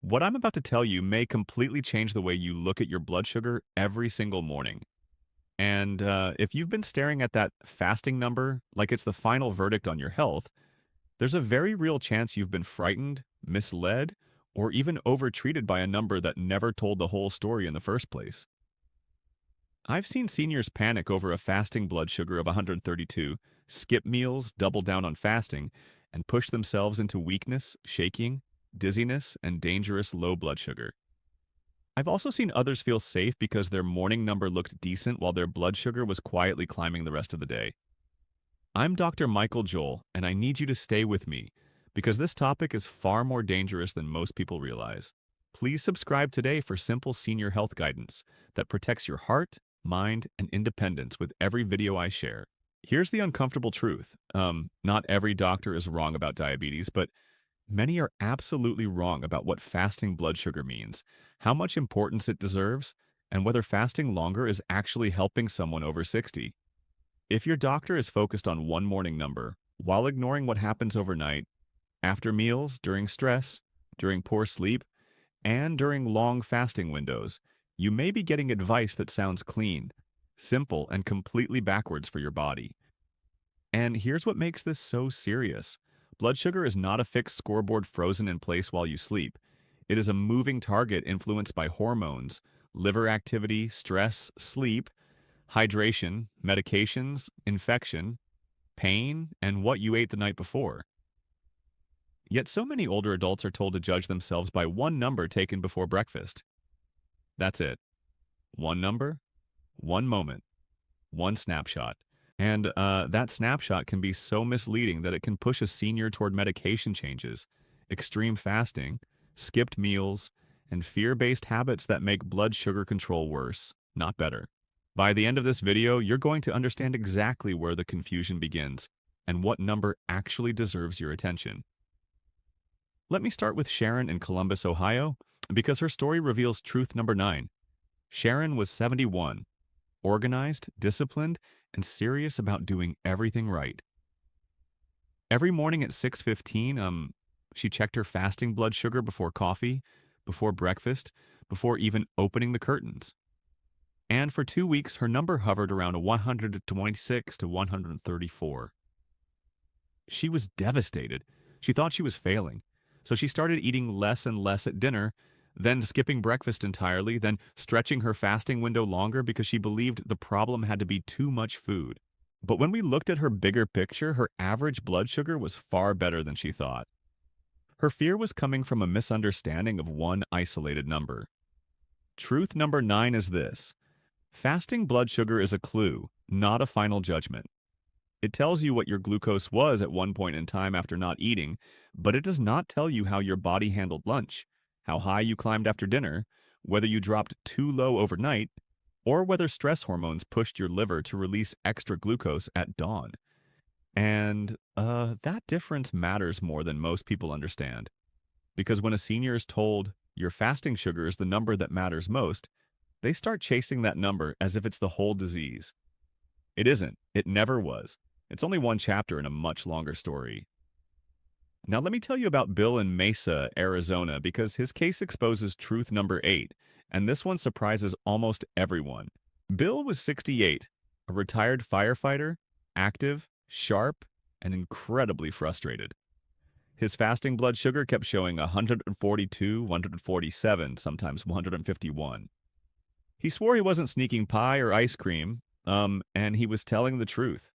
What I'm about to tell you may completely change the way you look at your blood sugar every single morning. And if you've been staring at that fasting number like it's the final verdict on your health, there's a very real chance you've been frightened, misled, or even overtreated by a number that never told the whole story in the first place. I've seen seniors panic over a fasting blood sugar of 132, skip meals, double down on fasting, and push themselves into weakness, shaking, dizziness, and dangerous low blood sugar. I've also seen others feel safe because their morning number looked decent while their blood sugar was quietly climbing the rest of the day. I'm Dr. Michael Joel, and I need you to stay with me because this topic is far more dangerous than most people realize. Please subscribe today for simple senior health guidance that protects your heart, mind, and independence with every video I share. Here's the uncomfortable truth. Not every doctor is wrong about diabetes, but many are absolutely wrong about what fasting blood sugar means, how much importance it deserves, and whether fasting longer is actually helping someone over 60. If your doctor is focused on one morning number, while ignoring what happens overnight, after meals, during stress, during poor sleep, and during long fasting windows, you may be getting advice that sounds clean, simple, and completely backwards for your body. And here's what makes this so serious. Blood sugar is not a fixed scoreboard frozen in place while you sleep. It is a moving target influenced by hormones, liver activity, stress, sleep, hydration, medications, infection, pain, and what you ate the night before. Yet so many older adults are told to judge themselves by one number taken before breakfast. That's it. One number, one moment, one snapshot. And that snapshot can be so misleading that it can push a senior toward medication changes, extreme fasting, skipped meals, and fear-based habits that make blood sugar control worse, not better. By the end of this video, you're going to understand exactly where the confusion begins and what number actually deserves your attention. Let me start with Sharon in Columbus, Ohio, because her story reveals truth number 9. Sharon was 71, organized, disciplined, and serious about doing everything right. Every morning at 6:15, she checked her fasting blood sugar before coffee, before breakfast, before even opening the curtains. And for 2 weeks, her number hovered around 126 to 134. She was devastated. She thought she was failing. So she started eating less and less at dinner, then skipping breakfast entirely, then stretching her fasting window longer because she believed the problem had to be too much food. But when we looked at her bigger picture, her average blood sugar was far better than she thought. Her fear was coming from a misunderstanding of one isolated number. Truth number 9 is this. Fasting blood sugar is a clue, not a final judgment. It tells you what your glucose was at one point in time after not eating, but it does not tell you how your body handled lunch, how high you climbed after dinner, whether you dropped too low overnight, or whether stress hormones pushed your liver to release extra glucose at dawn. And that difference matters more than most people understand. Because when a senior is told your fasting sugar is the number that matters most, they start chasing that number as if it's the whole disease. It isn't. It never was. It's only one chapter in a much longer story. Now let me tell you about Bill in Mesa, Arizona, because his case exposes truth number 8, and this one surprises almost everyone. Bill was 68, a retired firefighter, active, sharp, and incredibly frustrated. His fasting blood sugar kept showing 142, 147, sometimes 151. He swore he wasn't sneaking pie or ice cream, and he was telling the truth.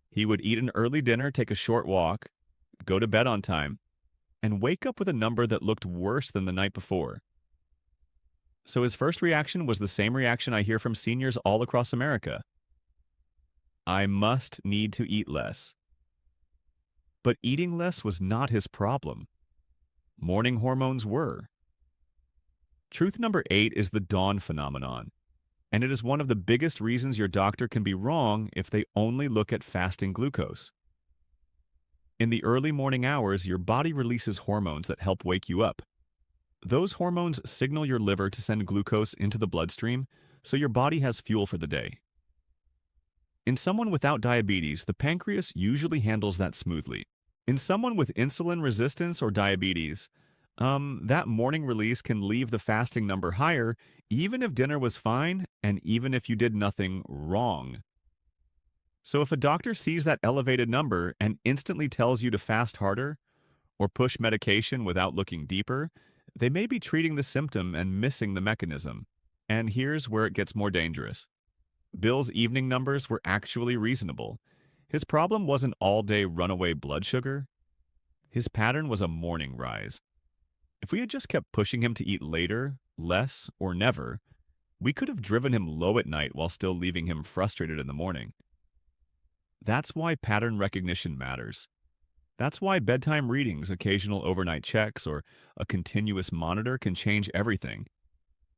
He would eat an early dinner, take a short walk, go to bed on time, and wake up with a number that looked worse than the night before. So his first reaction was the same reaction I hear from seniors all across America. I must need to eat less. But eating less was not his problem. Morning hormones were. Truth number 8 is the dawn phenomenon, and it is one of the biggest reasons your doctor can be wrong if they only look at fasting glucose. In the early morning hours, your body releases hormones that help wake you up. Those hormones signal your liver to send glucose into the bloodstream, so your body has fuel for the day. In someone without diabetes, the pancreas usually handles that smoothly. In someone with insulin resistance or diabetes, That morning release can leave the fasting number higher, even if dinner was fine and even if you did nothing wrong. So if a doctor sees that elevated number and instantly tells you to fast harder or push medication without looking deeper, they may be treating the symptom and missing the mechanism. And here's where it gets more dangerous. Bill's evening numbers were actually reasonable. His problem wasn't all-day runaway blood sugar. His pattern was a morning rise. If we had just kept pushing him to eat later, less, or never, we could have driven him low at night while still leaving him frustrated in the morning. That's why pattern recognition matters. That's why bedtime readings, occasional overnight checks, or a continuous monitor can change everything.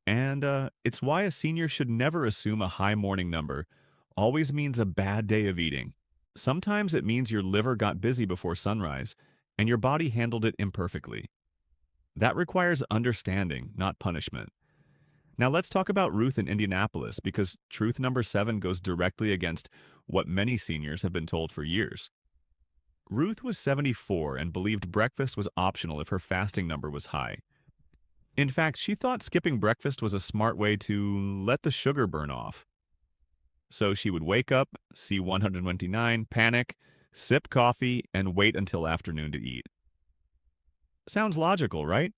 And it's why a senior should never assume a high morning number always means a bad day of eating. Sometimes it means your liver got busy before sunrise and your body handled it imperfectly. That requires understanding, not punishment. Now let's talk about Ruth in Indianapolis because truth number 7 goes directly against what many seniors have been told for years. Ruth was 74 and believed breakfast was optional if her fasting number was high. In fact, she thought skipping breakfast was a smart way to let the sugar burn off. So she would wake up, see 129, panic, sip coffee, and wait until afternoon to eat. Sounds logical, right?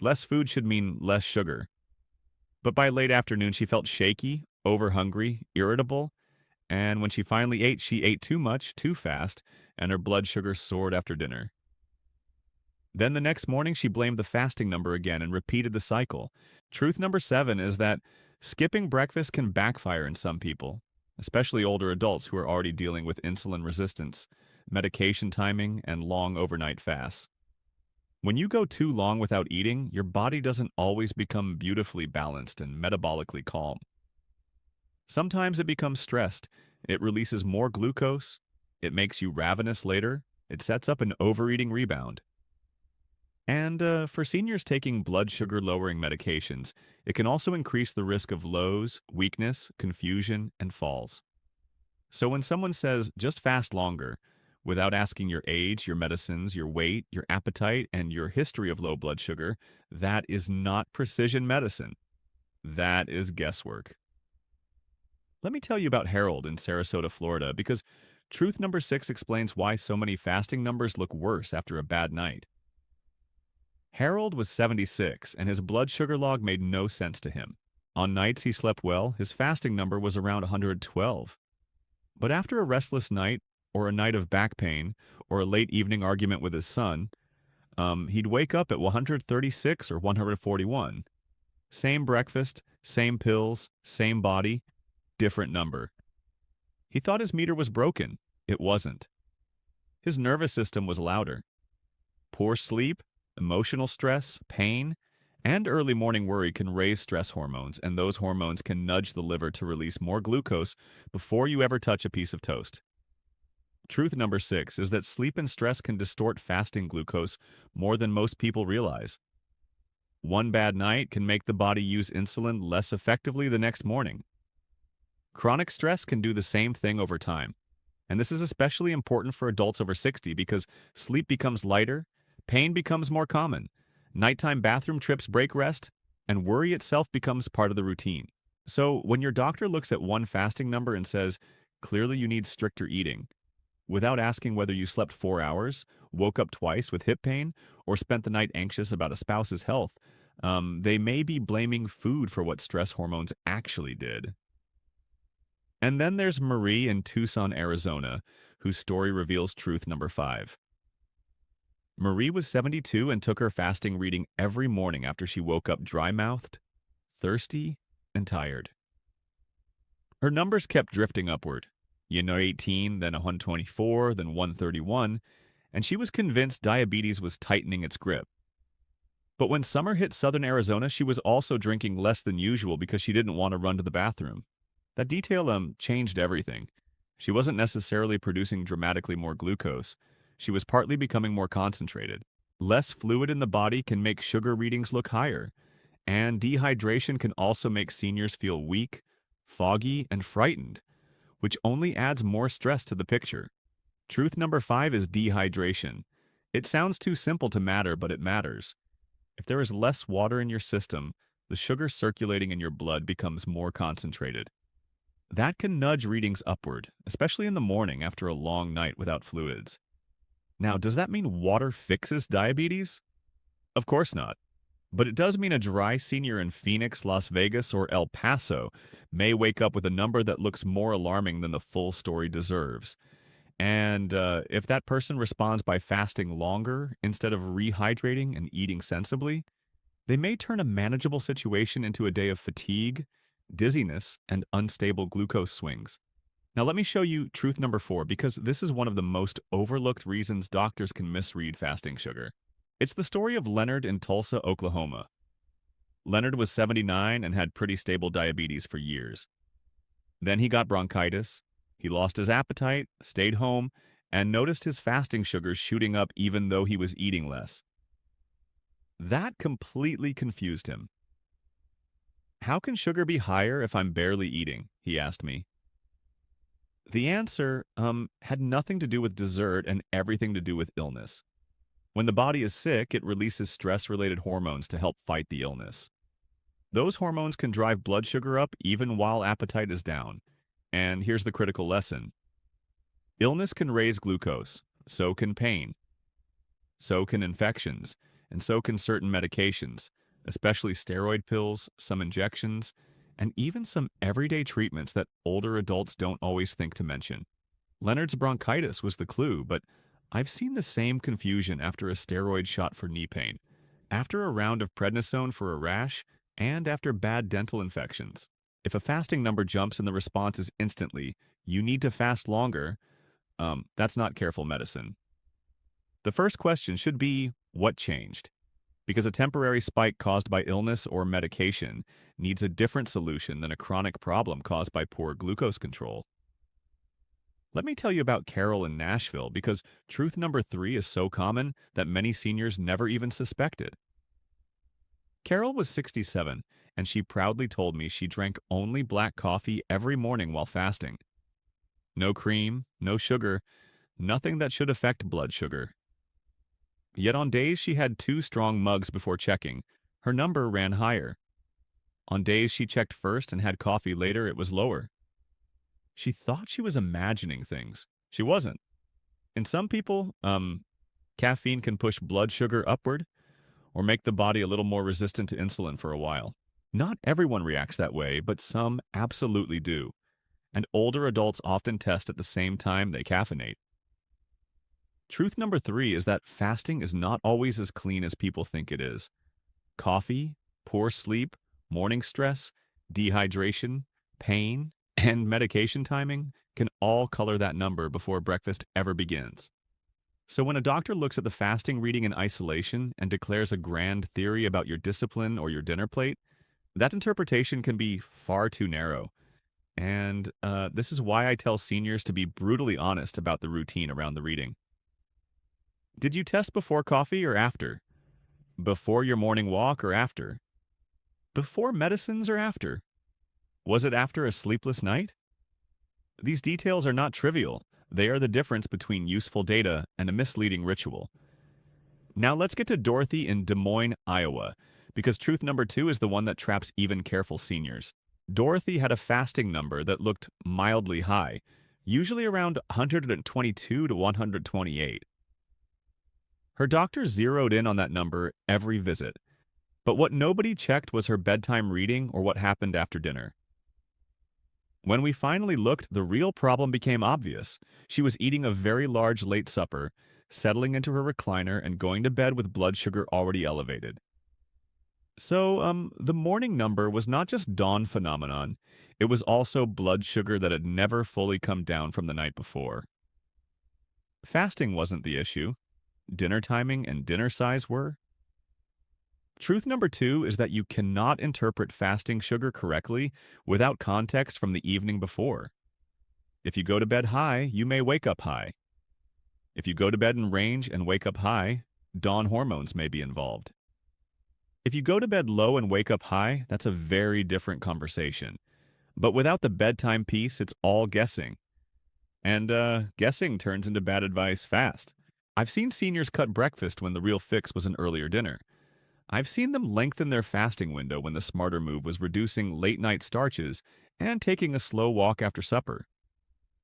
Less food should mean less sugar. But by late afternoon, she felt shaky, overhungry, irritable, and when she ate too much, too fast, and her blood sugar soared after dinner. Then the next morning, she blamed the fasting number again and repeated the cycle. Truth number 7 is that skipping breakfast can backfire in some people, especially older adults who are already dealing with insulin resistance, medication timing, and long overnight fasts. When you go too long without eating, your body doesn't always become beautifully balanced and metabolically calm. Sometimes it becomes stressed. It releases more glucose. It makes you ravenous later. It sets up an overeating rebound. And for seniors taking blood sugar lowering medications, it can also increase the risk of lows, weakness, confusion, and falls. So when someone says, just fast longer, without asking your age, your medicines, your weight, your appetite, and your history of low blood sugar, that is not precision medicine. That is guesswork. Let me tell you about Harold in Sarasota, Florida, because truth number 6 explains why so many fasting numbers look worse after a bad night. Harold was 76, and his blood sugar log made no sense to him. On nights he slept well, his fasting number was around 112. But after a restless night, or a night of back pain, or a late evening argument with his son, he'd wake up at 136 or 141. Same breakfast, same pills, same body, different number. He thought his meter was broken. It wasn't. His nervous system was louder. Poor sleep, emotional stress, pain, and early morning worry can raise stress hormones, and those hormones can nudge the liver to release more glucose before you ever touch a piece of toast. Truth number 6 is that sleep and stress can distort fasting glucose more than most people realize. One bad night can make the body use insulin less effectively the next morning. Chronic stress can do the same thing over time. And this is especially important for adults over 60 because sleep becomes lighter, pain becomes more common, nighttime bathroom trips break rest, and worry itself becomes part of the routine. So when your doctor looks at one fasting number and says, clearly you need stricter eating, without asking whether you slept 4 hours, woke up twice with hip pain, or spent the night anxious about a spouse's health, they may be blaming food for what stress hormones actually did. And then there's Marie in Tucson, Arizona, whose story reveals truth number 5. Marie was 72 and took her fasting reading every morning after she woke up dry-mouthed, thirsty, and tired. Her numbers kept drifting upward. 18, then 124, then 131, and she was convinced diabetes was tightening its grip. But when summer hit southern Arizona, she was also drinking less than usual because she didn't want to run to the bathroom. That detail changed everything. She wasn't necessarily producing dramatically more glucose. She was partly becoming more concentrated. Less fluid in the body can make sugar readings look higher, and dehydration can also make seniors feel weak, foggy, and frightened, which only adds more stress to the picture. Truth number 5 is dehydration. It sounds too simple to matter, but it matters. If there is less water in your system, the sugar circulating in your blood becomes more concentrated. That can nudge readings upward, especially in the morning after a long night without fluids. Now, does that mean water fixes diabetes? Of course not. But it does mean a dry senior in Phoenix, Las Vegas, or El Paso may wake up with a number that looks more alarming than the full story deserves. And if that person responds by fasting longer instead of rehydrating and eating sensibly, they may turn a manageable situation into a day of fatigue, dizziness, and unstable glucose swings. Now, let me show you truth number 4 because this is one of the most overlooked reasons doctors can misread fasting sugar. It's the story of Leonard in Tulsa, Oklahoma. Leonard was 79 and had pretty stable diabetes for years. Then he got bronchitis, he lost his appetite, stayed home, and noticed his fasting sugars shooting up even though he was eating less. That completely confused him. How can sugar be higher if I'm barely eating? He asked me. The answer had nothing to do with dessert and everything to do with illness. When the body is sick, it releases stress-related hormones to help fight the illness. Those hormones can drive blood sugar up even while appetite is down. And here's the critical lesson. Illness can raise glucose, so can pain, so can infections, and so can certain medications, especially steroid pills, some injections, and even some everyday treatments that older adults don't always think to mention. Leonard's bronchitis was the clue, but I've seen the same confusion after a steroid shot for knee pain, after a round of prednisone for a rash, and after bad dental infections. If a fasting number jumps and the response is instantly, you need to fast longer, that's not careful medicine. The first question should be, what changed? Because a temporary spike caused by illness or medication needs a different solution than a chronic problem caused by poor glucose control. Let me tell you about Carol in Nashville because truth number 3 is so common that many seniors never even suspected. Carol was 67, and she proudly told me she drank only black coffee every morning while fasting. No cream, no sugar, nothing that should affect blood sugar. Yet on days she had 2 strong mugs before checking, her number ran higher. On days she checked first and had coffee later, it was lower. She thought she was imagining things. She wasn't. In some people, caffeine can push blood sugar upward or make the body a little more resistant to insulin for a while. Not everyone reacts that way, but some absolutely do. And older adults often test at the same time they caffeinate. Truth number 3 is that fasting is not always as clean as people think it is. Coffee, poor sleep, morning stress, dehydration, pain, and medication timing can all color that number before breakfast ever begins. So when a doctor looks at the fasting reading in isolation and declares a grand theory about your discipline or your dinner plate, that interpretation can be far too narrow. And this is why I tell seniors to be brutally honest about the routine around the reading. Did you test before coffee or after? Before your morning walk or after? Before medicines or after? Was it after a sleepless night? These details are not trivial. They are the difference between useful data and a misleading ritual. Now let's get to Dorothy in Des Moines, Iowa, because truth number 2 is the one that traps even careful seniors. Dorothy had a fasting number that looked mildly high, usually around 122 to 128. Her doctor zeroed in on that number every visit, but what nobody checked was her bedtime reading or what happened after dinner. When we finally looked, the real problem became obvious. She was eating a very large late supper, settling into her recliner, and going to bed with blood sugar already elevated. So, the morning number was not just dawn phenomenon, it was also blood sugar that had never fully come down from the night before. Fasting wasn't the issue. Dinner timing and dinner size were. Truth number 2 is that you cannot interpret fasting sugar correctly without context from the evening before. If you go to bed high, you may wake up high. If you go to bed in range and wake up high, dawn hormones may be involved. If you go to bed low and wake up high, that's a very different conversation. But without the bedtime piece, it's all guessing. And guessing turns into bad advice fast. I've seen seniors cut breakfast when the real fix was an earlier dinner. I've seen them lengthen their fasting window when the smarter move was reducing late-night starches and taking a slow walk after supper.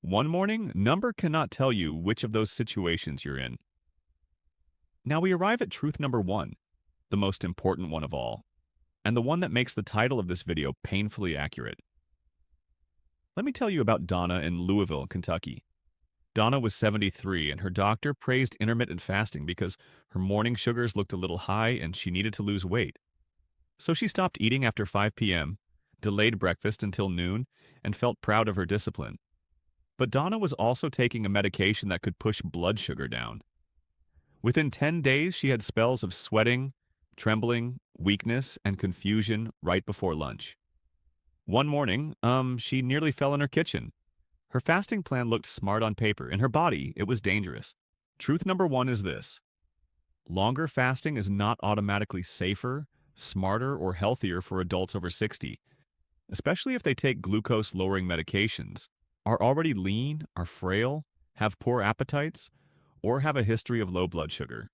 One morning, number cannot tell you which of those situations you're in. Now we arrive at truth number one, the most important one of all, and the one that makes the title of this video painfully accurate. Let me tell you about Donna in Louisville, Kentucky. Donna was 73, and her doctor praised intermittent fasting because her morning sugars looked a little high and she needed to lose weight. So she stopped eating after 5 p.m., delayed breakfast until noon, and felt proud of her discipline. But Donna was also taking a medication that could push blood sugar down. Within 10 days, she had spells of sweating, trembling, weakness, and confusion right before lunch. One morning, she nearly fell in her kitchen. Her fasting plan looked smart on paper. In her body, it was dangerous. Truth number one is this: longer fasting is not automatically safer, smarter, or healthier for adults over 60, especially if they take glucose-lowering medications, are already lean, are frail, have poor appetites, or have a history of low blood sugar.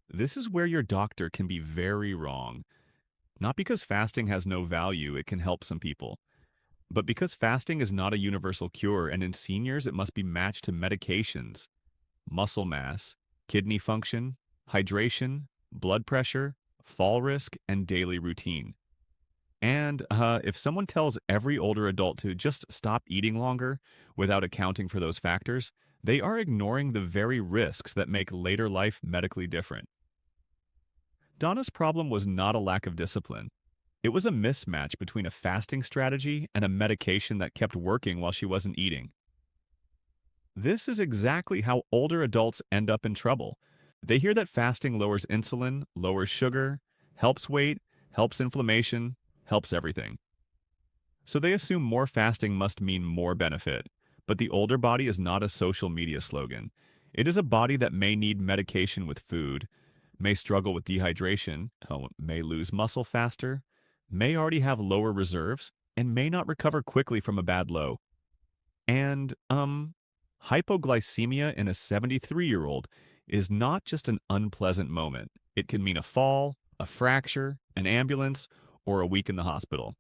This is where your doctor can be very wrong. Not because fasting has no value, it can help some people, but because fasting is not a universal cure, and in seniors it must be matched to medications, muscle mass, kidney function, hydration, blood pressure, fall risk, and daily routine. And if someone tells every older adult to just stop eating longer without accounting for those factors, they are ignoring the very risks that make later life medically different. Donna's problem was not a lack of discipline. It was a mismatch between a fasting strategy and a medication that kept working while she wasn't eating. This is exactly how older adults end up in trouble. They hear that fasting lowers insulin, lowers sugar, helps weight, helps inflammation, helps everything. So they assume more fasting must mean more benefit. But the older body is not a social media slogan. It is a body that may need medication with food, may struggle with dehydration, may lose muscle faster, may already have lower reserves, and may not recover quickly from a bad low. And, hypoglycemia in a 73-year-old is not just an unpleasant moment. It can mean a fall, a fracture, an ambulance, or a week in the hospital.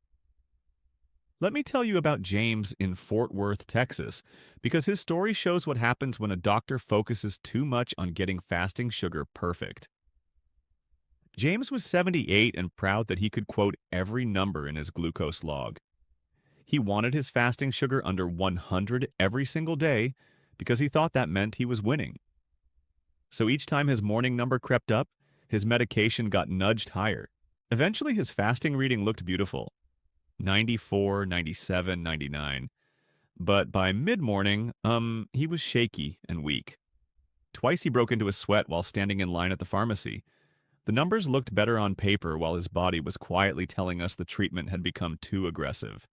Let me tell you about James in Fort Worth, Texas, because his story shows what happens when a doctor focuses too much on getting fasting sugar perfect. James was 78 and proud that he could quote every number in his glucose log. He wanted his fasting sugar under 100 every single day because he thought that meant he was winning. So each time his morning number crept up, his medication got nudged higher. Eventually his fasting reading looked beautiful: 94, 97, 99. But by mid-morning, he was shaky and weak. Twice he broke into a sweat while standing in line at the pharmacy. The numbers looked better on paper while his body was quietly telling us the treatment had become too aggressive.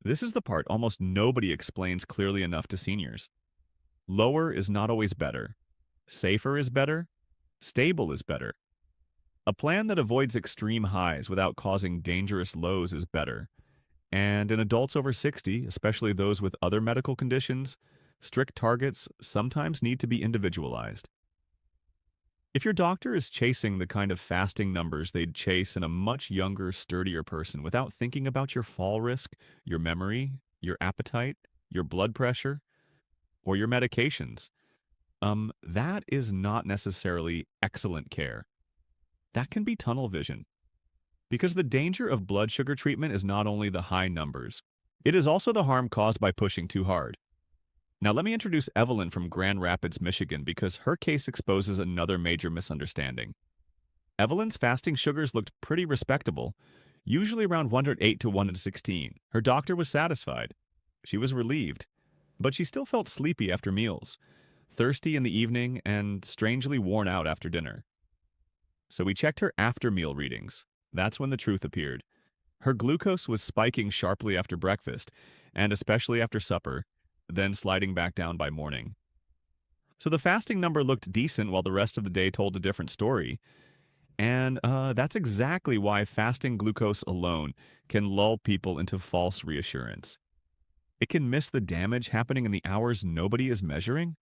This is the part almost nobody explains clearly enough to seniors. Lower is not always better. Safer is better. Stable is better. A plan that avoids extreme highs without causing dangerous lows is better. And in adults over 60, especially those with other medical conditions, strict targets sometimes need to be individualized. If your doctor is chasing the kind of fasting numbers they'd chase in a much younger, sturdier person without thinking about your fall risk, your memory, your appetite, your blood pressure, or your medications, that is not necessarily excellent care. That can be tunnel vision. Because the danger of blood sugar treatment is not only the high numbers, it is also the harm caused by pushing too hard. Now let me introduce Evelyn from Grand Rapids, Michigan, because her case exposes another major misunderstanding. Evelyn's fasting sugars looked pretty respectable, usually around 108 to 116. Her doctor was satisfied. She was relieved, but she still felt sleepy after meals, thirsty in the evening, and strangely worn out after dinner. So we checked her after-meal readings. That's when the truth appeared. Her glucose was spiking sharply after breakfast, and especially after supper, then sliding back down by morning. So the fasting number looked decent while the rest of the day told a different story. And that's exactly why fasting glucose alone can lull people into false reassurance. It can miss the damage happening in the hours nobody is measuring.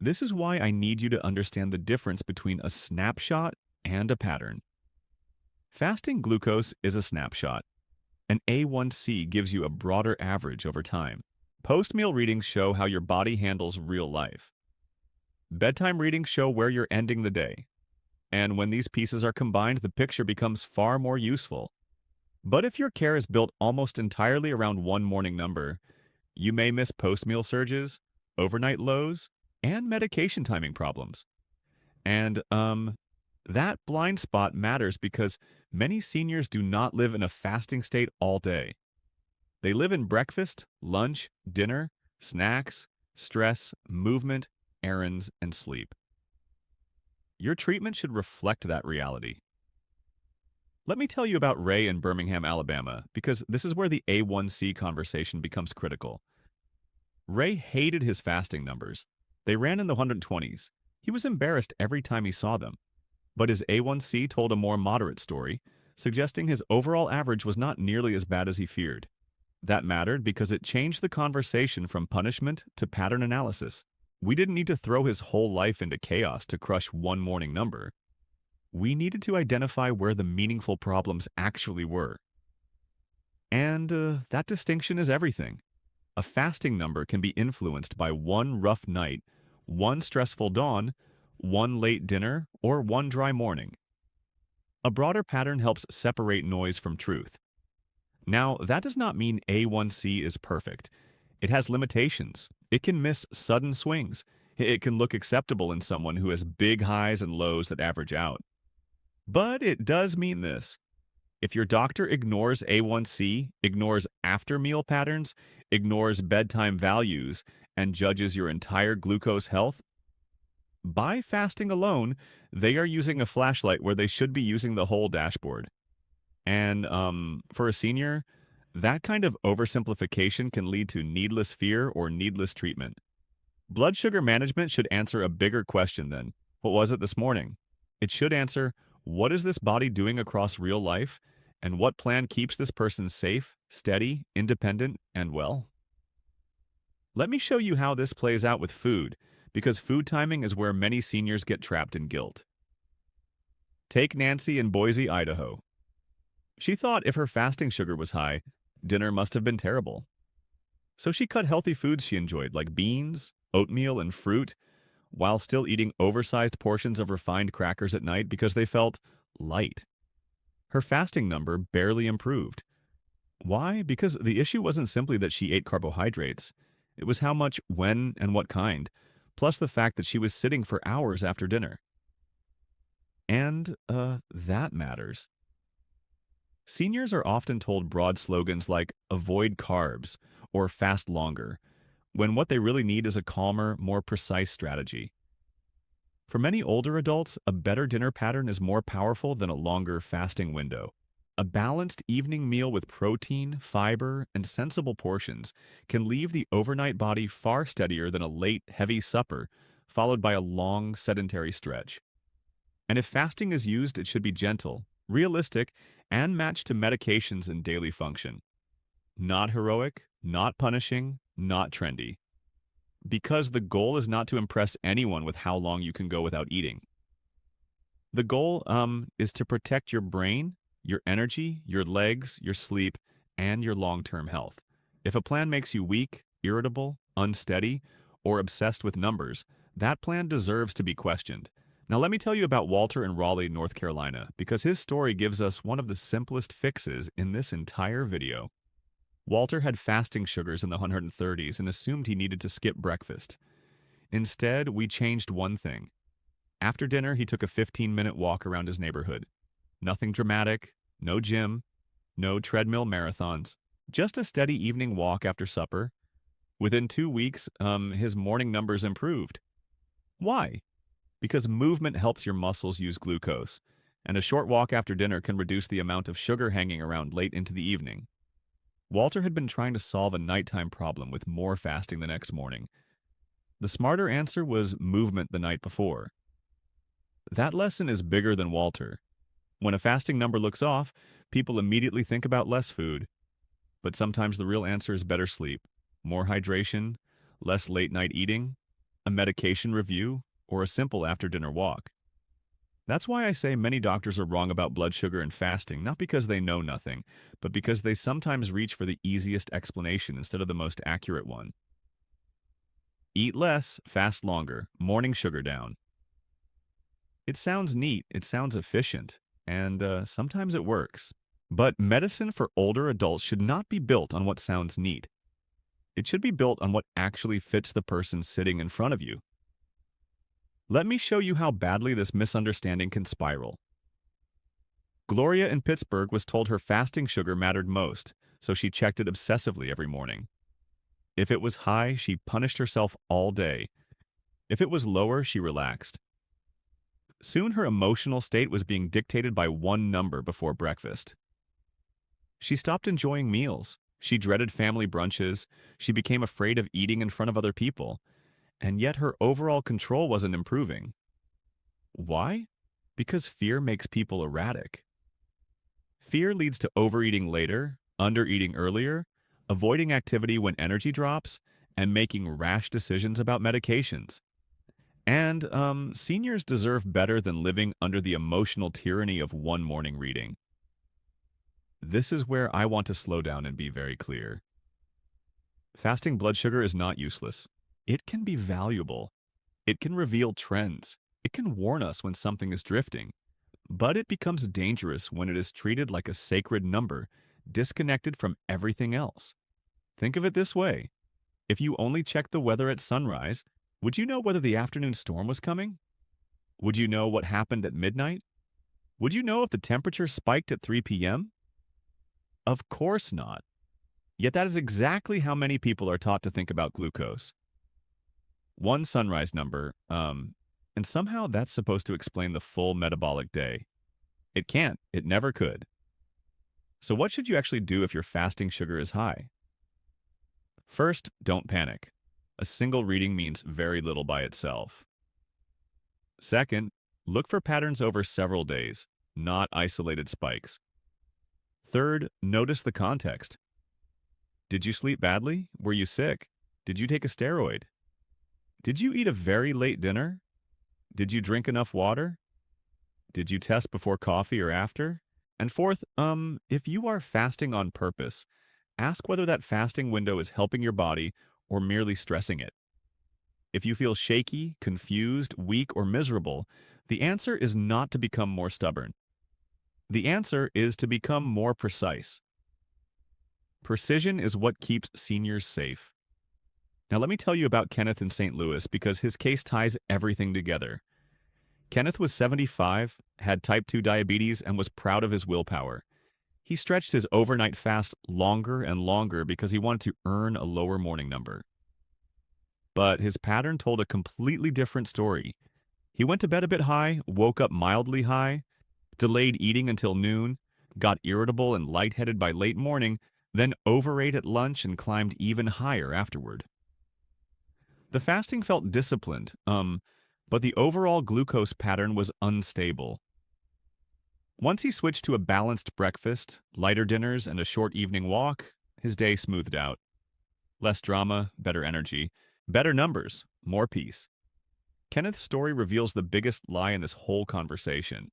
This is why I need you to understand the difference between a snapshot and a pattern. Fasting glucose is a snapshot. An A1C gives you a broader average over time. Post-meal readings show how your body handles real life. Bedtime readings show where you're ending the day. And when these pieces are combined, the picture becomes far more useful. But if your care is built almost entirely around one morning number, you may miss post-meal surges, overnight lows, and medication timing problems. And, that blind spot matters because many seniors do not live in a fasting state all day. They live in breakfast, lunch, dinner, snacks, stress, movement, errands, and sleep. Your treatment should reflect that reality. Let me tell you about Ray in Birmingham, Alabama, because this is where the A1C conversation becomes critical. Ray hated his fasting numbers. They ran in the 120s. He was embarrassed every time he saw them. But his A1C told a more moderate story, suggesting his overall average was not nearly as bad as he feared. That mattered because it changed the conversation from punishment to pattern analysis. We didn't need to throw his whole life into chaos to crush one morning number. We needed to identify where the meaningful problems actually were. And that distinction is everything. A fasting number can be influenced by one rough night, one stressful dawn, one late dinner, or one dry morning. A broader pattern helps separate noise from truth. Now, that does not mean A1C is perfect. It has limitations. It can miss sudden swings. It can look acceptable in someone who has big highs and lows that average out. But it does mean this. If your doctor ignores A1C, ignores after-meal patterns, ignores bedtime values, and judges your entire glucose health, by fasting alone, they are using a flashlight where they should be using the whole dashboard. And for a senior, that kind of oversimplification can lead to needless fear or needless treatment. Blood sugar management should answer a bigger question than, what was it this morning? It should answer, what is this body doing across real life? And what plan keeps this person safe, steady, independent, and well? Let me show you how this plays out with food, because food timing is where many seniors get trapped in guilt. Take Nancy in Boise, Idaho. She thought if her fasting sugar was high, dinner must have been terrible. So she cut healthy foods she enjoyed, like beans, oatmeal, and fruit, while still eating oversized portions of refined crackers at night because they felt light. Her fasting number barely improved. Why? Because the issue wasn't simply that she ate carbohydrates. It was how much, when, and what kind, plus the fact that she was sitting for hours after dinner. And, that matters. Seniors are often told broad slogans like, avoid carbs, or fast longer, when what they really need is a calmer, more precise strategy. For many older adults, a better dinner pattern is more powerful than a longer fasting window. A balanced evening meal with protein, fiber, and sensible portions can leave the overnight body far steadier than a late, heavy supper, followed by a long, sedentary stretch. And if fasting is used, it should be gentle, realistic, and matched to medications and daily function. Not heroic, not punishing, not trendy. Because the goal is not to impress anyone with how long you can go without eating. The goal is to protect your brain, your energy, your legs, your sleep, and your long-term health. If a plan makes you weak, irritable, unsteady, or obsessed with numbers, that plan deserves to be questioned. Now let me tell you about Walter in Raleigh, North Carolina, because his story gives us one of the simplest fixes in this entire video. Walter had fasting sugars in the 130s and assumed he needed to skip breakfast. Instead, we changed one thing. After dinner, he took a 15-minute walk around his neighborhood. Nothing dramatic, no gym, no treadmill marathons, just a steady evening walk after supper. Within 2 weeks, his morning numbers improved. Why? Because movement helps your muscles use glucose, and a short walk after dinner can reduce the amount of sugar hanging around late into the evening. Walter had been trying to solve a nighttime problem with more fasting the next morning. The smarter answer was movement the night before. That lesson is bigger than Walter. When a fasting number looks off, people immediately think about less food. But sometimes the real answer is better sleep, more hydration, less late-night eating, a medication review, or a simple after-dinner walk. That's why I say many doctors are wrong about blood sugar and fasting, not because they know nothing, but because they sometimes reach for the easiest explanation instead of the most accurate one. Eat less, fast longer, morning sugar down. It sounds neat, it sounds efficient, and sometimes it works. But medicine for older adults should not be built on what sounds neat. It should be built on what actually fits the person sitting in front of you. Let me show you how badly this misunderstanding can spiral. Gloria in Pittsburgh was told her fasting sugar mattered most, so she checked it obsessively every morning. If it was high, she punished herself all day. If it was lower, she relaxed. Soon her emotional state was being dictated by one number before breakfast. She stopped enjoying meals. She dreaded family brunches. She became afraid of eating in front of other people. And yet her overall control wasn't improving. Why? Because fear makes people erratic. Fear leads to overeating later, undereating earlier, avoiding activity when energy drops, and making rash decisions about medications. And seniors deserve better than living under the emotional tyranny of one morning reading. This is where I want to slow down and be very clear. Fasting blood sugar is not useless. It can be valuable. It can reveal trends. It can warn us when something is drifting. But it becomes dangerous when it is treated like a sacred number, disconnected from everything else. Think of it this way. If you only checked the weather at sunrise, would you know whether the afternoon storm was coming? Would you know what happened at midnight? Would you know if the temperature spiked at 3 p.m.? Of course not. Yet that is exactly how many people are taught to think about glucose. One sunrise number, and somehow that's supposed to explain the full metabolic day. It can't. It never could. So what should you actually do if your fasting sugar is high? First, don't panic. A single reading means very little by itself. Second, look for patterns over several days, not isolated spikes. Third, notice the context. Did you sleep badly? Were you sick? Did you take a steroid? Did you eat a very late dinner? Did you drink enough water? Did you test before coffee or after? And fourth, if you are fasting on purpose, ask whether that fasting window is helping your body or merely stressing it. If you feel shaky, confused, weak, or miserable, the answer is not to become more stubborn. The answer is to become more precise. Precision is what keeps seniors safe. Now let me tell you about Kenneth in St. Louis because his case ties everything together. Kenneth was 75, had type 2 diabetes, and was proud of his willpower. He stretched his overnight fast longer and longer because he wanted to earn a lower morning number. But his pattern told a completely different story. He went to bed a bit high, woke up mildly high, delayed eating until noon, got irritable and lightheaded by late morning, then overate at lunch and climbed even higher afterward. The fasting felt disciplined, but the overall glucose pattern was unstable. Once he switched to a balanced breakfast, lighter dinners, and a short evening walk, his day smoothed out. Less drama, better energy, better numbers, more peace. Kenneth's story reveals the biggest lie in this whole conversation,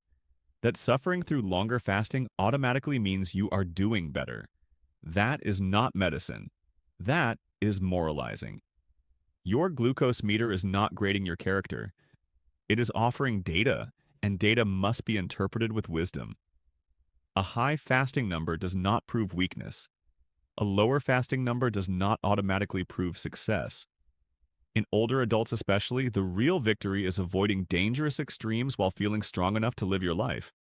that suffering through longer fasting automatically means you are doing better. That is not medicine. That is moralizing. Your glucose meter is not grading your character. It is offering data, and data must be interpreted with wisdom. A high fasting number does not prove weakness. A lower fasting number does not automatically prove success. In older adults especially, the real victory is avoiding dangerous extremes while feeling strong enough to live your life.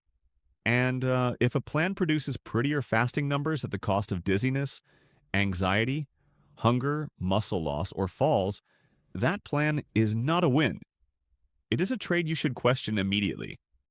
And if a plan produces prettier fasting numbers at the cost of dizziness, anxiety, hunger, muscle loss, or falls, that plan is not a win. It is a trade you should question immediately.